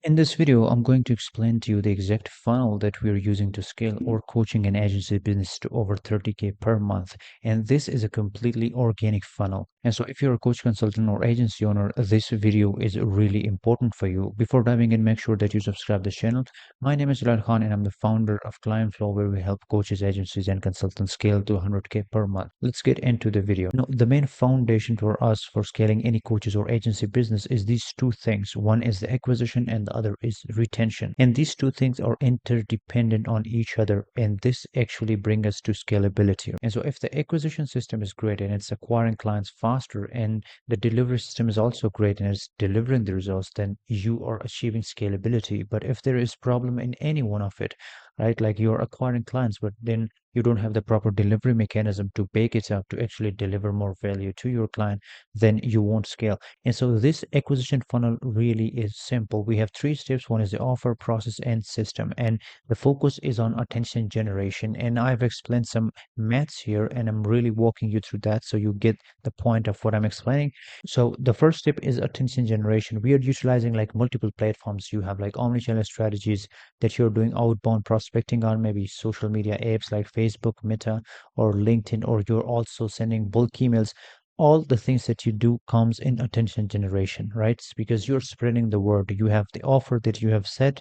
In this video, I'm going to explain to you the exact funnel that we're using to scale our coaching and agency business to over 30K per month. And this is a completely organic funnel. And so if you're a coach, consultant, or agency owner, this video is really important for you. Before diving in, make sure that you subscribe the channel. My name is Jalal Khan, and I'm the founder of Client Flow, where we help coaches, agencies, and consultants scale to 100K per month. Let's get into the video. Now, the main foundation for us for scaling any coaches or agency business is these two things. One is the acquisition and the other is retention. And these two things are interdependent on each other. And this actually brings us to scalability. And so if the acquisition system is great and it's acquiring clients faster and the delivery system is also great and it's delivering the results, then you are achieving scalability. But if there is problem in any one of it, right, like you're acquiring clients, but then you don't have the proper delivery mechanism to bake it up to actually deliver more value to your client, then you won't scale. And so this acquisition funnel really is simple. We have three steps. One is the offer, process, and system. And the focus is on attention generation. And I've explained some maths here, and I'm really walking you through that so you get the point of what I'm explaining. So the first step is attention generation. We are utilizing like multiple platforms. You have like omnichannel strategies that you're doing outbound prospecting on, maybe social media apps like Facebook, Meta, or LinkedIn, or you're also sending bulk emails. All the things that you do comes in attention generation, right? It's because you're spreading the word. You have the offer that you have set,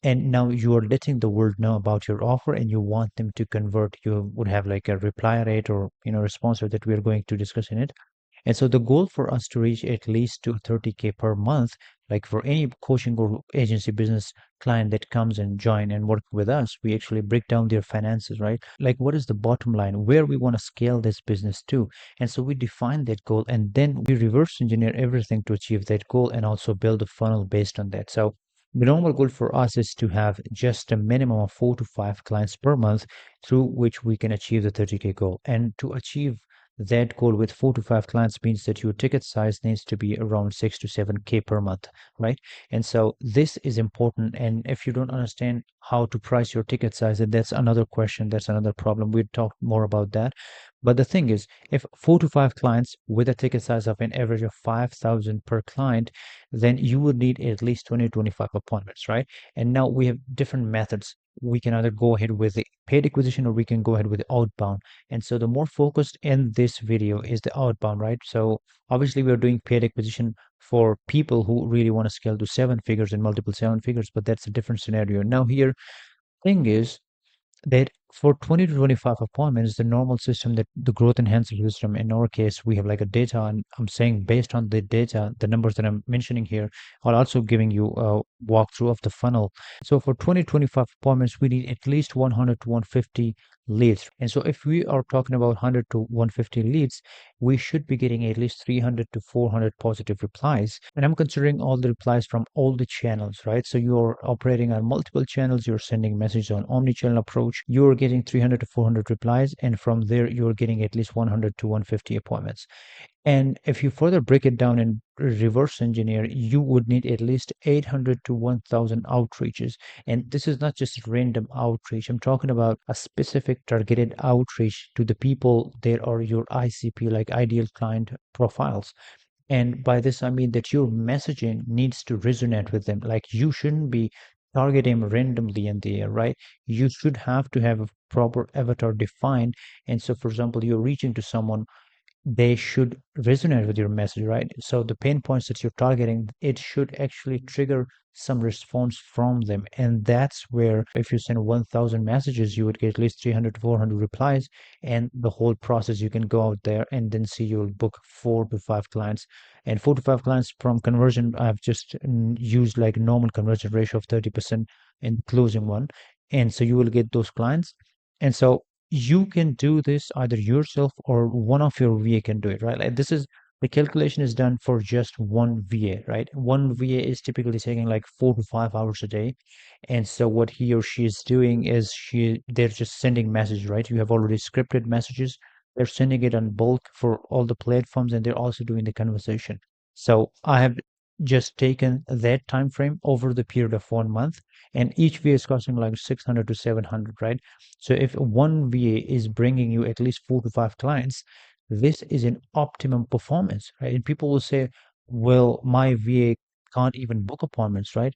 and now you are letting the world know about your offer, and you want them to convert. You would have like a reply rate or response rate that we are going to discuss in it. And so the goal for us to reach at least to 30K per month, like for any coaching or agency business client that comes and join and work with us, we actually break down their finances, right? Like what is the bottom line, where we want to scale this business to. And so we define that goal and then we reverse engineer everything to achieve that goal and also build a funnel based on that. So the normal goal for us is to have just a minimum of 4 to 5 clients per month through which we can achieve the 30K goal. And to achieve that goal with 4 to 5 clients means that your ticket size needs to be around 6 to 7K per month, right? And so this is important. And if you don't understand how to price your ticket size, then that's another question. That's another problem. We'll talk more about that. But the thing is, if 4 to 5 clients with a ticket size of an average of 5,000 per client, then you would need at least 20 to 25 appointments, right? And now we have different methods. We can either go ahead with the paid acquisition or we can go ahead with the outbound. And so the more focused in this video is the outbound, right? So obviously we're doing paid acquisition for people who really want to scale to 7 figures and multiple 7 figures, but that's a different scenario. Now here, thing is that for 20 to 25 appointments, the normal system, that the growth enhancer system, in our case, we have like a data, and I'm saying based on the data, the numbers that I'm mentioning here, I'll also giving you a walkthrough of the funnel. So for 20 to 25 appointments, we need at least 100 to 150 leads. And so if we are talking about 100 to 150 leads, we should be getting at least 300 to 400 positive replies. And I'm considering all the replies from all the channels, right? So you're operating on multiple channels, you're sending messages on omni-channel approach, you're getting 300 to 400 replies, and from there you're getting at least 100 to 150 appointments. And if you further break it down and reverse engineer, you would need at least 800 to 1000 outreaches. And this is not just random outreach. I'm talking about a specific targeted outreach to the people that are your ICP, like ideal client profiles. And by this, I mean that your messaging needs to resonate with them. Like you shouldn't be targeting randomly in the air, right? You should have to have a proper avatar defined. And so, for example, you're reaching to someone, they should resonate with your message, right? So the pain points that you're targeting, it should actually trigger some response from them. And that's where if you send 1000 messages, you would get at least 300 to 400 replies. And the whole process, you can go out there and then see you'll book 4 to 5 clients. And 4 to 5 clients from conversion, I've just used like normal conversion ratio of 30% in closing one. And so you will get those clients. And so you can do this either yourself or one of your VA can do it, right? Like this is the calculation is done for just one VA, right? One VA is typically taking like 4 to 5 hours a day. And so what he or she is doing is they're just sending messages, right? You have already scripted messages. They're sending it on bulk for all the platforms and they're also doing the conversation. So I have just taken that time frame over the period of 1 month, and each VA is costing like 600 to 700, right? So if one VA is bringing you at least 4 to 5 clients, this is an optimum performance, right? And people will say, well, my VA can't even book appointments, right?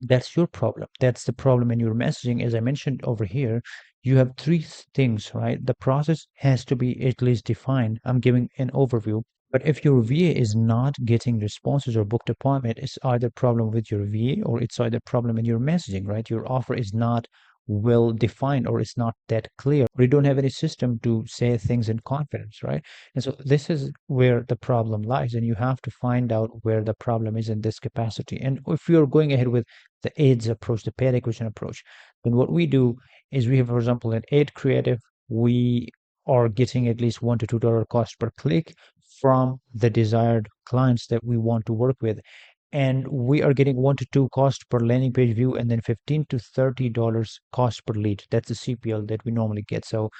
That's your problem. That's the problem in your messaging. As I mentioned over here, you have three things, right? The process has to be at least defined. I'm giving an overview. But if your VA is not getting responses or booked appointment, it's either problem with your VA or it's either problem in your messaging, right? Your offer is not well defined or it's not that clear, or you don't have any system to say things in confidence, right? And so this is where the problem lies, and you have to find out where the problem is in this capacity. And if you're going ahead with the AIDS approach, the paid acquisition approach, then what we do is we have, for example, an ad creative, we are getting at least $1 to $2 cost per click from the desired clients that we want to work with. And we are getting 1 to 2 cost per landing page view and then $15 to $30 cost per lead. That's the CPL that we normally get. So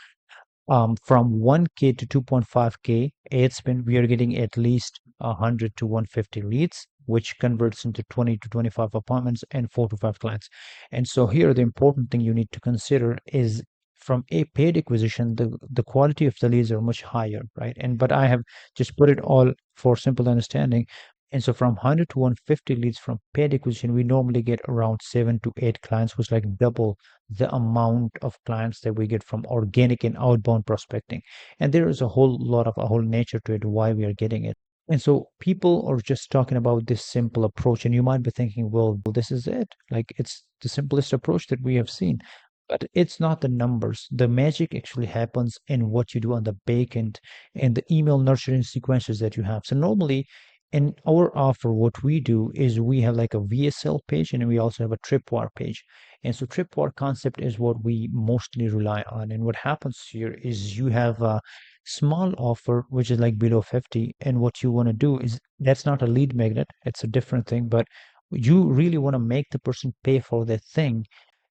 from 1K to 2.5K ad spend, we are getting at least 100 to 150 leads, which converts into 20 to 25 appointments and 4 to 5 clients. And so here, the important thing you need to consider is from a paid acquisition, the quality of the leads are much higher, right? And but I have just put it all for simple understanding. And so from 100 to 150 leads from paid acquisition, we normally get around 7 to 8 clients, which like double the amount of clients that we get from organic and outbound prospecting. And there is a whole lot of a whole nature to it, why we are getting it. And so people are just talking about this simple approach, and you might be thinking, well, this is it. Like it's the simplest approach that we have seen. But it's not the numbers. The magic actually happens in what you do on the back end and the email nurturing sequences that you have. So normally in our offer, what we do is we have like a VSL page and we also have a tripwire page. And so tripwire concept is what we mostly rely on. And what happens here is you have a small offer, which is like below 50. And what you want to do is that's not a lead magnet. It's a different thing, but you really want to make the person pay for that thing.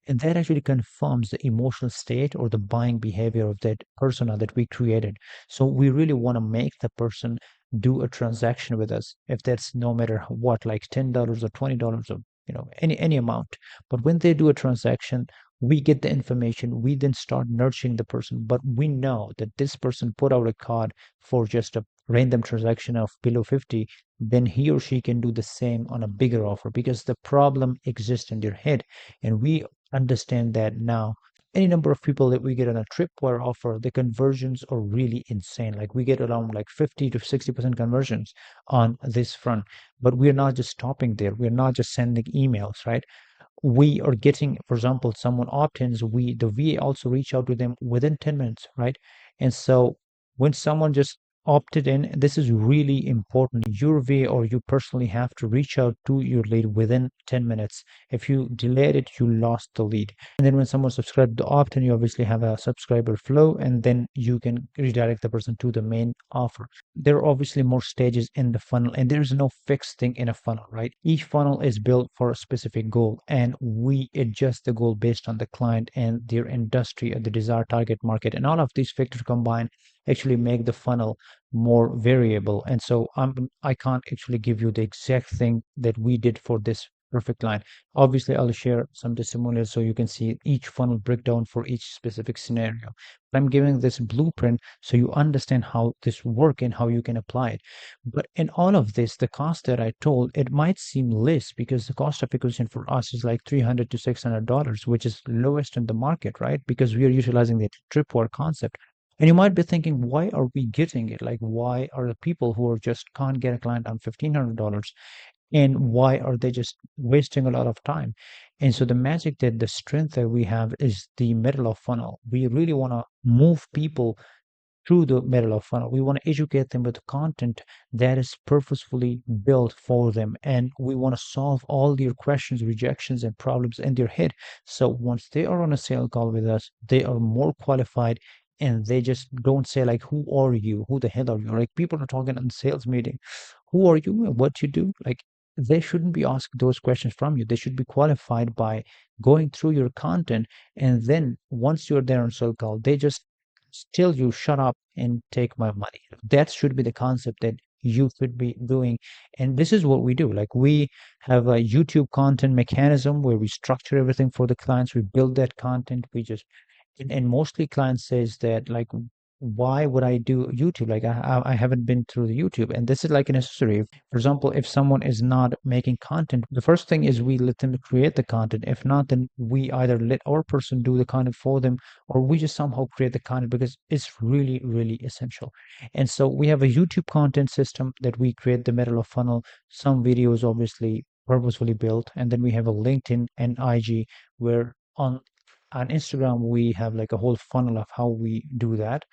And that actually confirms the emotional state or the buying behavior of that persona that we created. So we really want to make the person do a transaction with us, if that's no matter what, like $10 or $20 or any amount. But when they do a transaction, we get the information, we then start nurturing the person. But we know that this person put out a card for just a random transaction of below 50, then he or she can do the same on a bigger offer because the problem exists in their head. And we understand that now. Any number of people that we get on a tripwire offer, the conversions are really insane. Like we get around like 50 to 60% conversions on this front. But we're not just stopping there. We're not just sending emails, right? We are getting, for example, someone opt-ins, the VA also reach out to them within 10 minutes, right? And so when someone just opted in, this is really important. Your VA or you personally have to reach out to your lead within 10 minutes. If you delayed it, you lost the lead. And then when someone subscribed to opt-in, you obviously have a subscriber flow, and then you can redirect the person to the main offer. There are obviously more stages in the funnel, and there's no fixed thing in a funnel, right? Each funnel is built for a specific goal, and we adjust the goal based on the client and their industry or the desired target market. And all of these factors combined actually make the funnel more variable. And so I can't actually give you the exact thing that we did for this perfect line. Obviously, I'll share some testimonials so you can see each funnel breakdown for each specific scenario. But I'm giving this blueprint so you understand how this works and how you can apply it. But in all of this, the cost that I told, it might seem less because the cost of acquisition for us is like $300 to $600, which is lowest in the market, right? Because we are utilizing the tripwire concept. And you might be thinking, why are we getting it? Like, why are the people who are just can't get a client on $1,500 and why are they just wasting a lot of time? And so the magic that the strength that we have is the middle of funnel. We really want to move people through the middle of funnel. We want to educate them with content that is purposefully built for them. And we want to solve all their questions, rejections, and problems in their head. So once they are on a sale call with us, they are more qualified and they just don't say like, who are you? Who the hell are you? Like people are talking in sales meeting. Who are you and what you do? Like they shouldn't be asked those questions from you. They should be qualified by going through your content. And then once you're there on sale call, they just tell you shut up and take my money. That should be the concept that you should be doing. And this is what we do. Like we have a YouTube content mechanism where we structure everything for the clients. We build that content. We just and mostly clients says that like why would I do YouTube? Like I haven't been through the YouTube, and this is like a necessary. For example, if someone is not making content, the first thing is we let them create the content. If not, then we either let our person do the content for them, or we just somehow create the content because it's really, really essential. And so we have a YouTube content system that we create the middle of funnel, some videos obviously purposefully built, and then we have a LinkedIn and IG where on Instagram we have like a whole funnel of how we do that.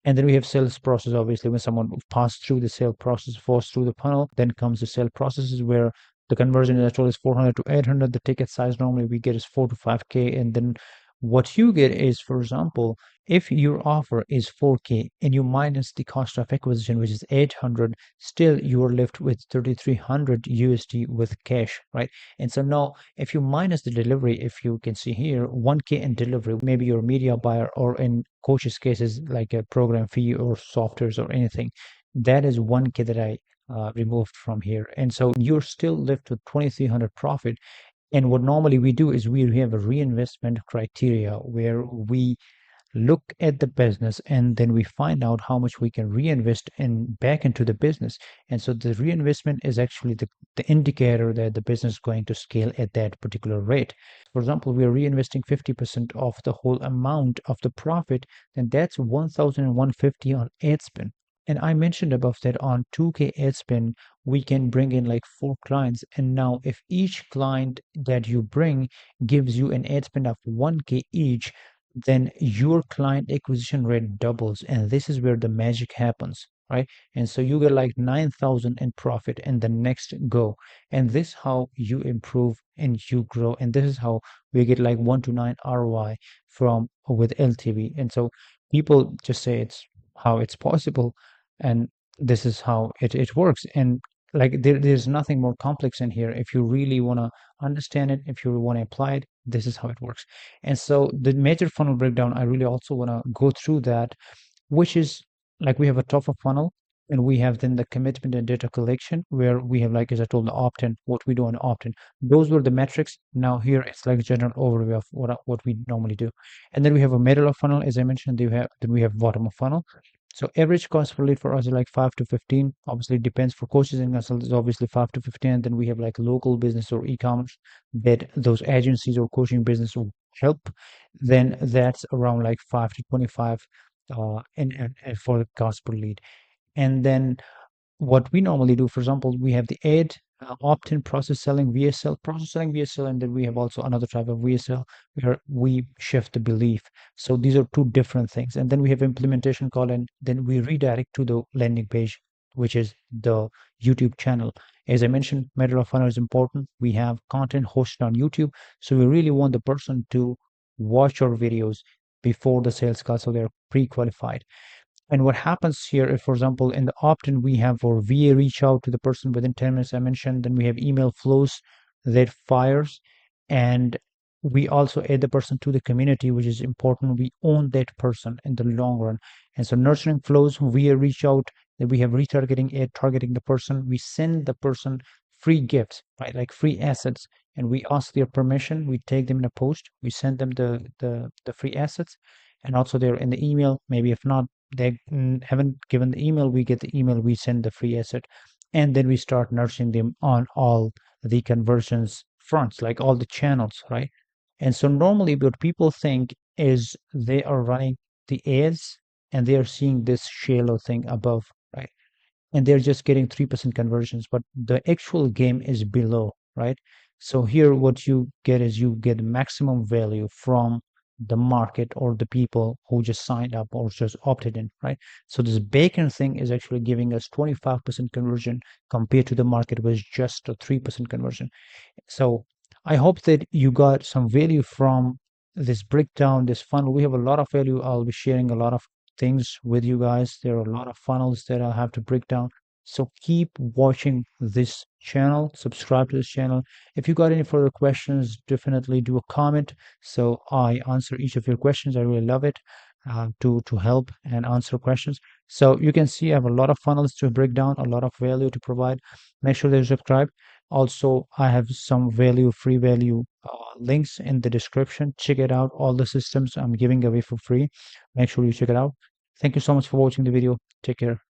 And then we have sales process. Obviously, when someone passed through the sale process, falls through the funnel, then comes the sale processes where the conversion, as I told, is 400 to 800. The ticket size normally we get is 4 to 5K. And then what you get is, for example, if your offer is 4K and you minus the cost of acquisition, which is 800, still you are left with 3,300 USD with cash, right? And so now, if you minus the delivery, if you can see here, 1K in delivery, maybe your media buyer, or in coach's cases, like a program fee or softwares or anything, that is 1K that I removed from here. And so you're still left with 2,300 profit. And what normally we do is we have a reinvestment criteria where we look at the business and then we find out how much we can reinvest in back into the business. And so the reinvestment is actually the indicator that the business is going to scale at that particular rate. For example, we are reinvesting 50% of the whole amount of the profit, then that's 1,150 on ad spend. And I mentioned above that on 2K ad spend, we can bring in like 4 clients. And now if each client that you bring gives you an ad spend of 1K each, then your client acquisition rate doubles. And this is where the magic happens, right? And so you get like 9,000 in profit in the next go. And this how you improve and you grow. And this is how we get like 1 to 9 ROI from with LTV. And so people just say it's how it's possible. And this is how it works. And like there's nothing more complex in here. If you really want to understand it, if you want to apply it, this is how it works. And so the major funnel breakdown, I really also want to go through that, which is like we have a top of funnel, and we have then the commitment and data collection, where we have, like as I told, the opt-in, what we do on opt-in. Those were the metrics. Now here it's like a general overview of what we normally do. And then we have a middle of funnel, as I mentioned. Then we have bottom of funnel. So average cost per lead for us is like 5 to 15. Obviously, it depends. For coaches and consultants, obviously 5 to 15. And then we have like local business or e-commerce that those agencies or coaching business will help. Then that's around like 5 to 25 and for the cost per lead. And then what we normally do, for example, we have the ad opt-in process selling VSL, and then we have also another type of VSL where we shift the belief. So these are two different things. And then we have implementation call, and then we redirect to the landing page, which is the YouTube channel. As I mentioned, middle of funnel is important. We have content hosted on YouTube, so we really want the person to watch our videos before the sales call, so they're pre-qualified. And what happens here, if, for example, in the opt-in, we have for VA reach out to the person within 10 minutes, I mentioned, then we have email flows that fires, and we also add the person to the community, which is important. We own that person in the long run. And so nurturing flows, VA reach out, then we have retargeting, ad targeting the person. We send the person free gifts, right? Like free assets, and we ask their permission. We take them in a post. We send them the free assets, and also they're in the email. Maybe if not, they haven't given the email, we get the email, we send the free asset, and then we start nurturing them on all the conversions fronts, like all the channels, right? And so normally what people think is they are running the ads and they are seeing this shallow thing above, right? And they're just getting 3% conversions, but the actual game is below, right? So here what you get is you get maximum value from the market or the people who just signed up or just opted in, right? So this bacon thing is actually giving us 25% conversion compared to the market was just a 3% conversion. So I hope that you got some value from this breakdown, this funnel. We have a lot of value. I'll be sharing a lot of things with you guys. There are a lot of funnels that I'll have to break down. So keep watching this channel, subscribe to this channel. If you got any further questions, definitely do a comment so I answer each of your questions. I really love it to help and answer questions. So you can see I have a lot of funnels to break down, a lot of value to provide. Make sure that you subscribe. Also, I have some value, free value links in the description. Check it out. All the systems I'm giving away for free. Make sure you check it out. Thank you so much for watching the video. Take care.